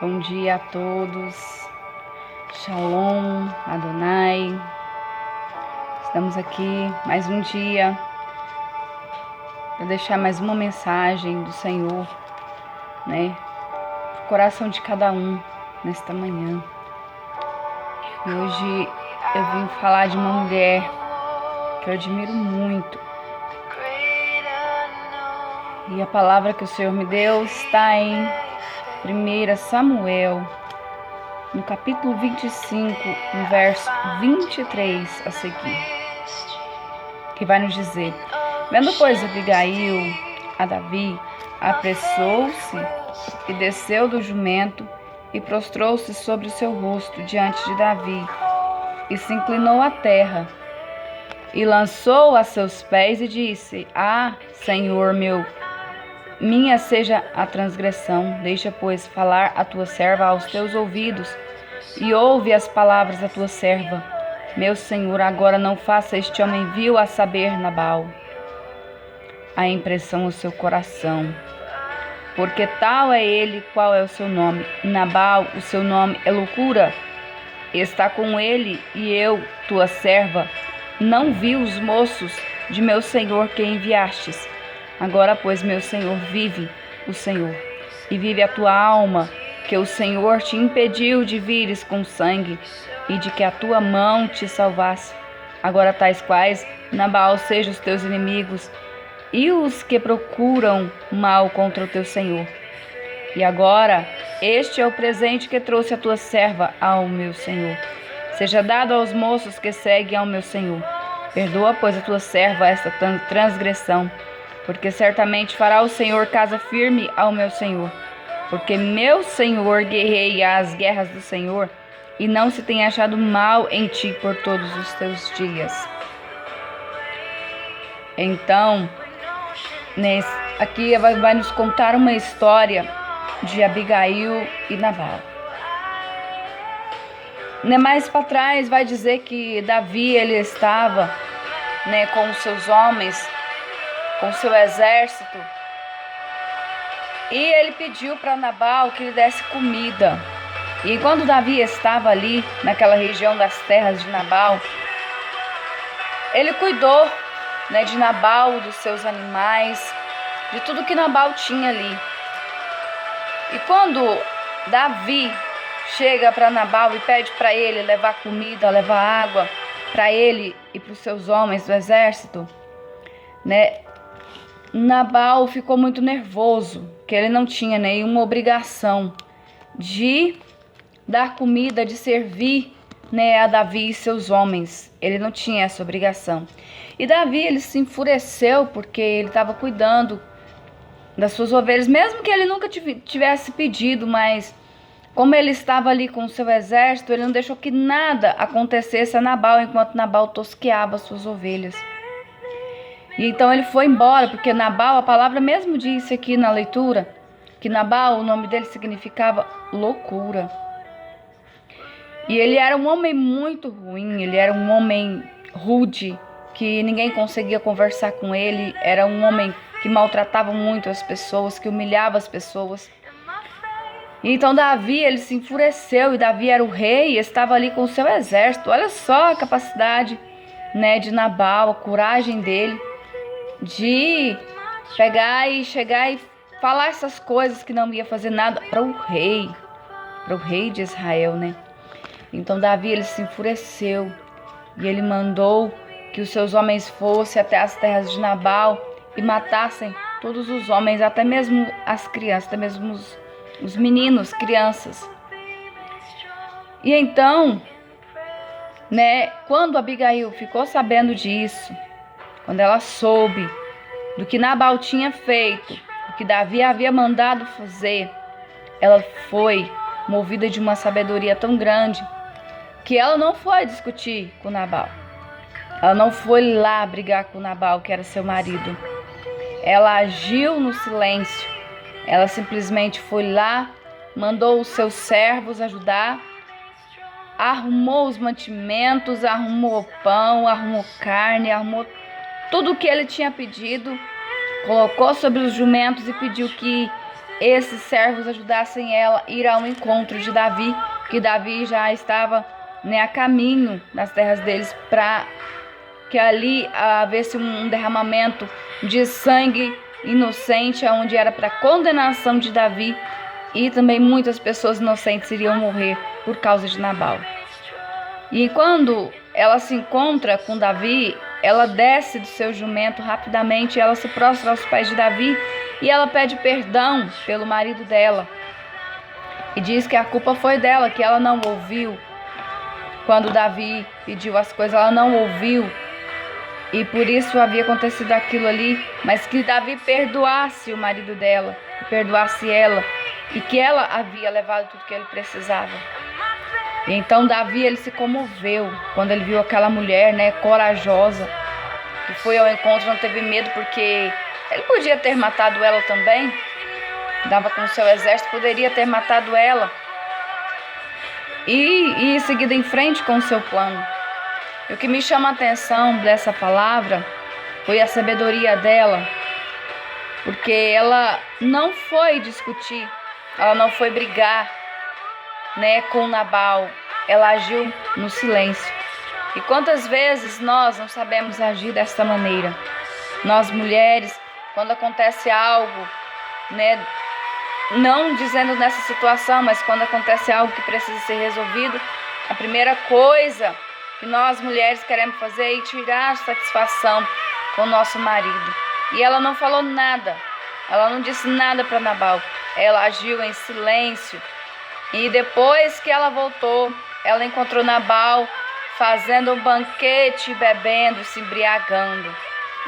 Bom dia a todos, Shalom, Adonai. Estamos aqui mais um dia para deixar mais uma mensagem do Senhor, né, pro coração de cada um nesta manhã. E hoje eu vim falar de uma mulher que eu admiro muito. E a palavra que o Senhor me deu está em 1 Samuel, no capítulo 25, no verso 23 a seguir, que vai nos dizer: vendo, pois, Abigail a Davi, apressou-se e desceu do jumento e prostrou-se sobre o seu rosto diante de Davi e se inclinou à terra e lançou a seus pés e disse: Ah, Senhor meu, minha seja a transgressão, deixa, pois, falar a tua serva aos teus ouvidos, e ouve as palavras da tua serva. Meu Senhor, agora não faça este homem vil, a saber, Nabal, a impressão ao seu coração, porque tal é ele. Qual é o seu nome? Nabal, o seu nome é loucura. Está com ele, e eu, tua serva, não vi os moços de meu Senhor que enviastes. Agora, pois, meu Senhor, vive o Senhor, e vive a tua alma, que o Senhor te impediu de vires com sangue, e de que a tua mão te salvasse. Agora, tais quais, Nabal, sejam os teus inimigos, e os que procuram mal contra o teu Senhor. E agora, este é o presente que trouxe a tua serva ao meu Senhor. Seja dado aos moços que seguem ao meu Senhor. Perdoa, pois, a tua serva esta transgressão, porque certamente fará o Senhor casa firme ao meu Senhor. Porque meu Senhor guerreia as guerras do Senhor, e não se tem achado mal em ti por todos os teus dias. Então, aqui vai nos contar uma história de Abigail e Nabal. Mais para trás vai dizer que Davi, ele estava, com os seus homens, com seu exército, e ele pediu para Nabal que lhe desse comida. E quando Davi estava ali, naquela região das terras de Nabal, ele cuidou, de Nabal, dos seus animais, de tudo que Nabal tinha ali. E quando Davi chega para Nabal e pede para ele levar comida, levar água para ele e para os seus homens do exército, Nabal ficou muito nervoso, que ele não tinha nenhuma obrigação de dar comida, de servir, a Davi e seus homens. Ele não tinha essa obrigação. E Davi, ele se enfureceu porque ele estava cuidando das suas ovelhas, mesmo que ele nunca tivesse pedido, mas como ele estava ali com o seu exército, ele não deixou que nada acontecesse a Nabal, enquanto Nabal tosqueava as suas ovelhas. E então ele foi embora, porque Nabal, a palavra mesmo disse aqui na leitura, que Nabal, o nome dele significava loucura. E ele era um homem muito ruim, ele era um homem rude, que ninguém conseguia conversar com ele. Era um homem que maltratava muito as pessoas, que humilhava as pessoas. Então Davi, ele se enfureceu, e Davi era o rei, estava ali com o seu exército. Olha só a capacidade, né, de Nabal, a coragem dele de pegar e chegar e falar essas coisas que não ia fazer nada para o rei de Israel, né? Então Davi, ele se enfureceu e ele mandou que os seus homens fossem até as terras de Nabal e matassem todos os homens, até mesmo as crianças, até mesmo os meninos, crianças. E então, né, quando Abigail ficou sabendo disso, quando ela soube do que Nabal tinha feito, do que Davi havia mandado fazer, ela foi movida de uma sabedoria tão grande que ela não foi discutir com Nabal. Ela não foi lá brigar com Nabal, que era seu marido. Ela agiu no silêncio. Ela simplesmente foi lá, mandou os seus servos ajudar, arrumou os mantimentos, arrumou pão, arrumou carne, arrumou tudo o que ele tinha pedido, colocou sobre os jumentos e pediu que esses servos ajudassem ela a ir ao encontro de Davi, que Davi já estava, né, a caminho das terras deles, para que ali houvesse um derramamento de sangue inocente, onde era para condenação de Davi, e também muitas pessoas inocentes iriam morrer por causa de Nabal. E quando ela se encontra com Davi, ela desce do seu jumento rapidamente, ela se prostra aos pés de Davi e ela pede perdão pelo marido dela. E diz que a culpa foi dela, que ela não ouviu. Quando Davi pediu as coisas, ela não ouviu. E por isso havia acontecido aquilo ali, mas que Davi perdoasse o marido dela, perdoasse ela, e que ela havia levado tudo que ele precisava. E então Davi, ele se comoveu quando ele viu aquela mulher, né, corajosa, que foi ao encontro, não teve medo, porque ele podia ter matado ela também, dava com o seu exército, poderia ter matado ela e seguido em frente com o seu plano. E o que me chama a atenção dessa palavra foi a sabedoria dela, porque ela não foi discutir, ela não foi brigar, né, com Nabal. Ela agiu no silêncio. E quantas vezes nós não sabemos agir desta maneira? Nós mulheres, quando acontece algo, né, não dizendo nessa situação, mas quando acontece algo que precisa ser resolvido, a primeira coisa que nós mulheres queremos fazer é ir tirar satisfação com o nosso marido. E ela não falou nada, ela não disse nada para Nabal, ela agiu em silêncio. E depois que ela voltou, ela encontrou Nabal fazendo um banquete, bebendo, se embriagando.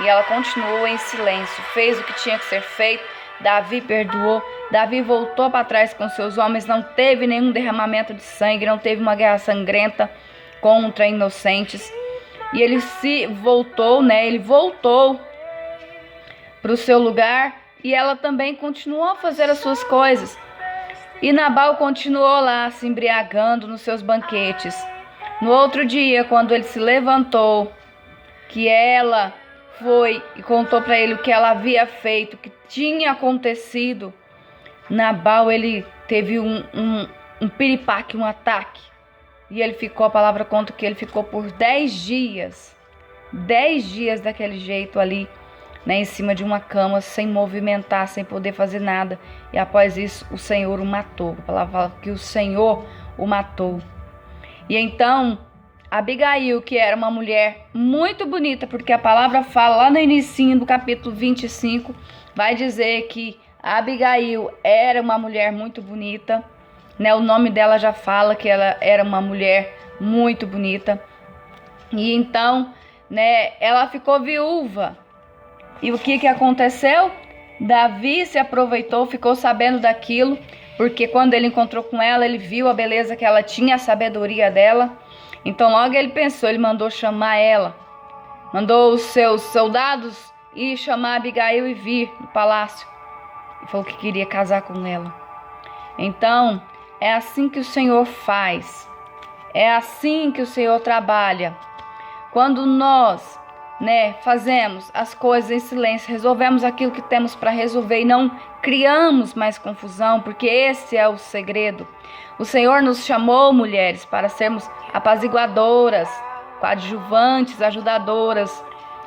E ela continuou em silêncio, fez o que tinha que ser feito. Davi perdoou, Davi voltou para trás com seus homens, não teve nenhum derramamento de sangue, não teve uma guerra sangrenta contra inocentes. E ele voltou para o seu lugar, e ela também continuou a fazer as suas coisas. E Nabal continuou lá se embriagando nos seus banquetes. No outro dia, quando ele se levantou, que ela foi e contou para ele o que ela havia feito, o que tinha acontecido, Nabal, ele teve um piripaque, um ataque. E ele ficou, a palavra conta que ele ficou por 10 dias. 10 dias daquele jeito ali, né, em cima de uma cama, sem movimentar, sem poder fazer nada. E após isso, o Senhor o matou. A palavra fala que o Senhor o matou. E então, Abigail, que era uma mulher muito bonita, porque a palavra fala lá no inicinho do capítulo 25, vai dizer que Abigail era uma mulher muito bonita, né? O nome dela já fala que ela era uma mulher muito bonita. E então, né, ela ficou viúva. E o que aconteceu? Davi se aproveitou, ficou sabendo daquilo, porque quando ele encontrou com ela, ele viu a beleza que ela tinha, a sabedoria dela. Então logo ele pensou, ele mandou chamar ela, mandou os seus soldados ir chamar Abigail e vir no palácio. E falou que queria casar com ela. Então, é assim que o Senhor faz, é assim que o Senhor trabalha. Quando nós fazemos as coisas em silêncio, resolvemos aquilo que temos para resolver e não criamos mais confusão, porque esse é o segredo. O Senhor nos chamou, mulheres, para sermos apaziguadoras, coadjuvantes, ajudadoras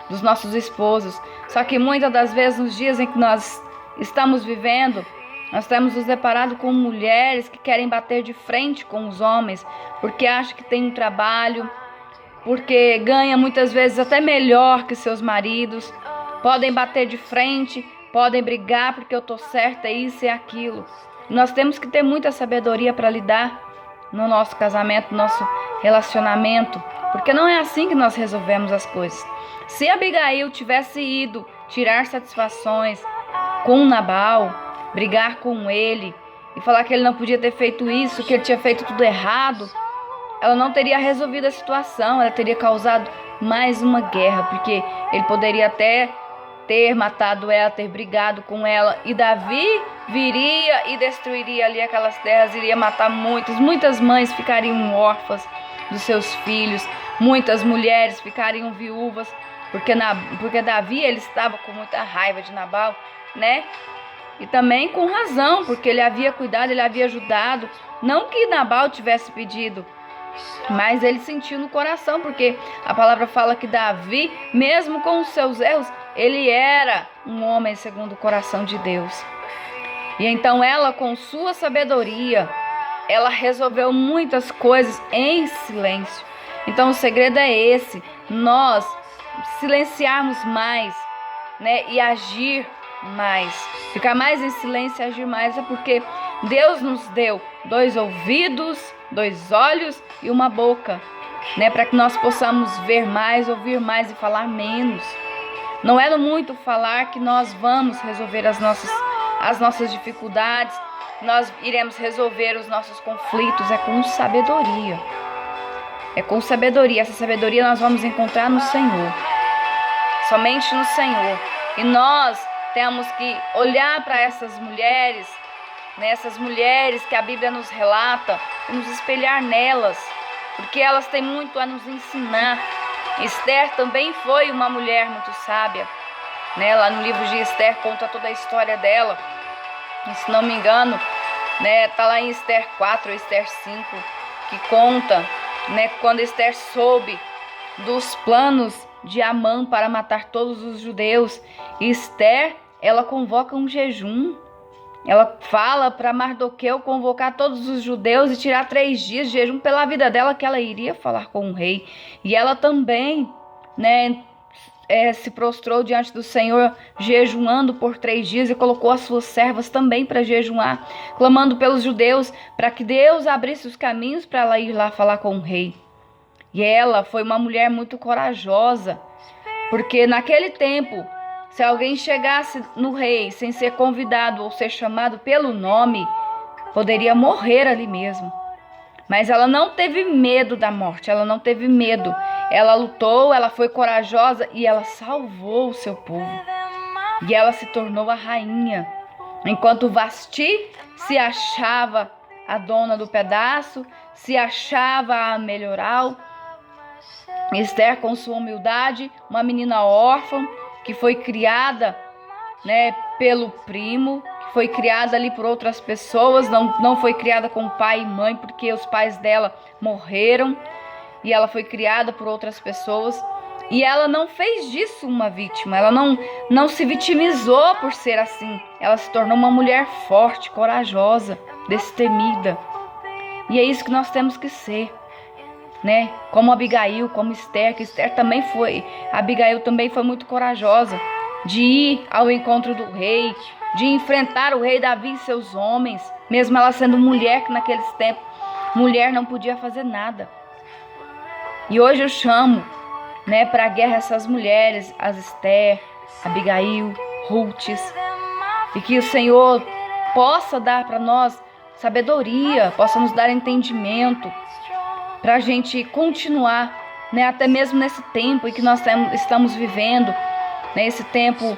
dos nossos esposos. Só que muitas das vezes, nos dias em que nós estamos vivendo, nós temos nos deparado com mulheres que querem bater de frente com os homens, porque acham que tem um trabalho, porque ganha muitas vezes até melhor que seus maridos, podem bater de frente, podem brigar porque eu tô certa, é isso e aquilo. Nós temos que ter muita sabedoria para lidar no nosso casamento, no nosso relacionamento, porque não é assim que nós resolvemos as coisas. Se Abigail tivesse ido tirar satisfações com Nabal, brigar com ele e falar que ele não podia ter feito isso, que ele tinha feito tudo errado, ela não teria resolvido a situação, ela teria causado mais uma guerra, porque ele poderia até ter matado ela, ter brigado com ela, e Davi viria e destruiria ali aquelas terras, iria matar muitas mães ficariam órfãs dos seus filhos, muitas mulheres ficariam viúvas, porque Davi ele estava com muita raiva de Nabal, E também com razão, porque ele havia cuidado, ele havia ajudado, não que Nabal tivesse pedido, mas ele sentiu no coração, porque a palavra fala que Davi, mesmo com os seus erros, ele era um homem segundo o coração de Deus. E então ela, com sua sabedoria, ela resolveu muitas coisas em silêncio. Então o segredo é esse, nós silenciarmos mais, e agir mais. Ficar mais em silêncio e agir mais é porque Deus nos deu 2 ouvidos, 2 olhos e uma boca, para que nós possamos ver mais, ouvir mais e falar menos. Não é no muito falar que nós vamos resolver as nossas dificuldades, nós iremos resolver os nossos conflitos, é com sabedoria. É com sabedoria, essa sabedoria nós vamos encontrar no Senhor, somente no Senhor. E nós temos que olhar para essas mulheres, essas mulheres que a Bíblia nos relata, e nos espelhar nelas, porque elas têm muito a nos ensinar. Esther também foi uma mulher muito sábia, lá no livro de Esther conta toda a história dela, e, se não me engano, tá lá em Esther 4 ou Esther 5, que conta, quando Esther soube dos planos de Amã para matar todos os judeus, Esther, ela convoca um jejum. Ela fala para Mardoqueu convocar todos os judeus e tirar 3 dias de jejum pela vida dela, que ela iria falar com o rei. E ela também, se prostrou diante do Senhor, jejuando por 3 dias, e colocou as suas servas também para jejuar, clamando pelos judeus, para que Deus abrisse os caminhos para ela ir lá falar com o rei. E ela foi uma mulher muito corajosa, porque naquele tempo, se alguém chegasse no rei sem ser convidado ou ser chamado pelo nome, poderia morrer ali mesmo. Mas ela não teve medo da morte, ela não teve medo. Ela lutou, ela foi corajosa e ela salvou o seu povo. E ela se tornou a rainha. Enquanto Vasti se achava a dona do pedaço, se achava a melhoral, Esther, com sua humildade, uma menina órfã, que foi criada, pelo primo, que foi criada ali por outras pessoas, não foi criada com pai e mãe, porque os pais dela morreram, e ela foi criada por outras pessoas, e ela não fez disso uma vítima, ela não se vitimizou por ser assim, ela se tornou uma mulher forte, corajosa, destemida, e é isso que nós temos que ser. Como Abigail, como Esther, que Esther também foi, Abigail também foi muito corajosa, de ir ao encontro do rei, de enfrentar o rei Davi e seus homens, mesmo ela sendo mulher, que naqueles tempos, mulher não podia fazer nada. E hoje eu chamo, para a guerra essas mulheres, as Esther, Abigail, Rutes, e que o Senhor possa dar para nós sabedoria, possa nos dar entendimento, para a gente continuar, até mesmo nesse tempo em que nós estamos vivendo, esse tempo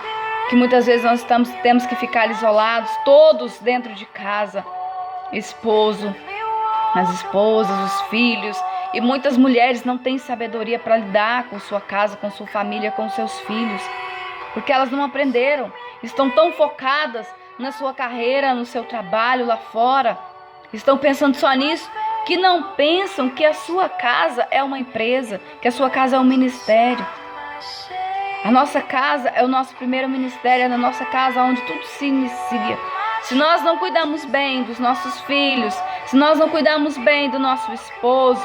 que muitas vezes nós temos que ficar isolados, todos dentro de casa, esposo, as esposas, os filhos, E muitas mulheres não têm sabedoria para lidar com sua casa, com sua família, com seus filhos, porque elas não aprenderam. Estão tão focadas na sua carreira, no seu trabalho lá fora. Estão pensando só nisso, que não pensam que a sua casa é uma empresa, que a sua casa é um ministério. A nossa casa é o nosso primeiro ministério, é na nossa casa onde tudo se inicia. Se nós não cuidamos bem dos nossos filhos, se nós não cuidamos bem do nosso esposo,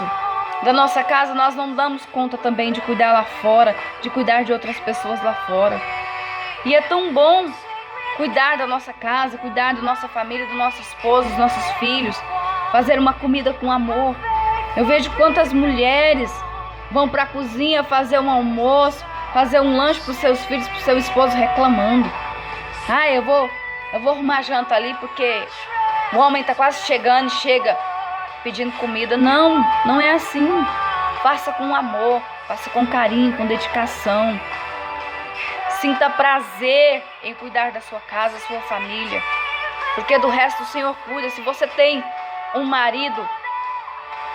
da nossa casa, nós não damos conta também de cuidar lá fora, de cuidar de outras pessoas lá fora. E é tão bom cuidar da nossa casa, cuidar da nossa família, do nosso esposo, dos nossos filhos, fazer uma comida com amor. Eu vejo quantas mulheres vão para a cozinha fazer um almoço, fazer um lanche para os seus filhos, para o seu esposo, reclamando. Eu vou arrumar janta ali porque o homem está quase chegando e chega pedindo comida. Não é assim. Faça com amor, faça com carinho, com dedicação. Sinta prazer em cuidar da sua casa, sua família, porque do resto o Senhor cuida. Se você tem um marido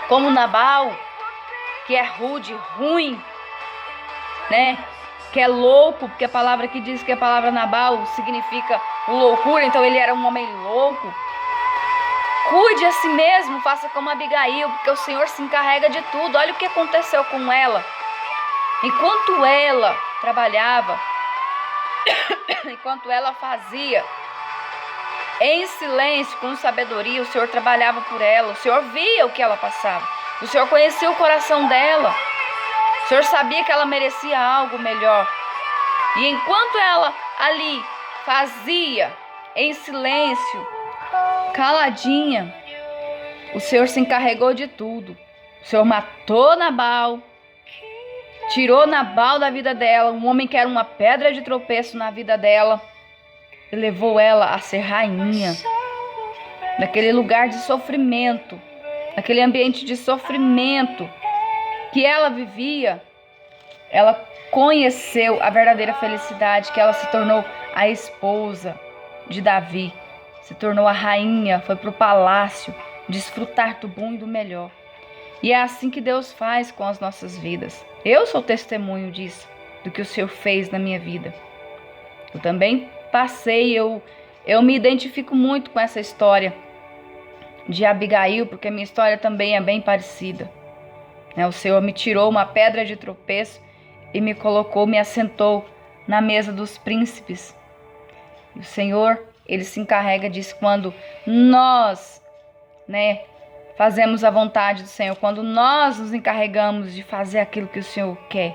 como Nabal, que é rude, ruim, né? Que é louco, porque a palavra que diz que a palavra Nabal significa loucura, então ele era um homem louco. Cuide a si mesmo, faça como Abigail, porque o Senhor se encarrega de tudo. Olha o que aconteceu com ela. Enquanto ela trabalhava, enquanto ela fazia em silêncio, com sabedoria, o Senhor trabalhava por ela. O Senhor via o que ela passava. O Senhor conhecia o coração dela. O Senhor sabia que ela merecia algo melhor. E enquanto ela ali fazia em silêncio, caladinha, o Senhor se encarregou de tudo. O Senhor matou Nabal, tirou Nabal da vida dela, um homem que era uma pedra de tropeço na vida dela, e levou ela a ser rainha. Naquele lugar de sofrimento, naquele ambiente de sofrimento que ela vivia, ela conheceu a verdadeira felicidade, que ela se tornou a esposa de Davi, se tornou a rainha, foi para o palácio desfrutar do bom e do melhor. E é assim que Deus faz com as nossas vidas. Eu sou testemunho disso, do que o Senhor fez na minha vida. Eu também passei, eu me identifico muito com essa história de Abigail, porque a minha história também é bem parecida. O Senhor me tirou uma pedra de tropeço e me colocou, me assentou na mesa dos príncipes. E o Senhor, Ele se encarrega disso quando nós, fazemos a vontade do Senhor, quando nós nos encarregamos de fazer aquilo que o Senhor quer.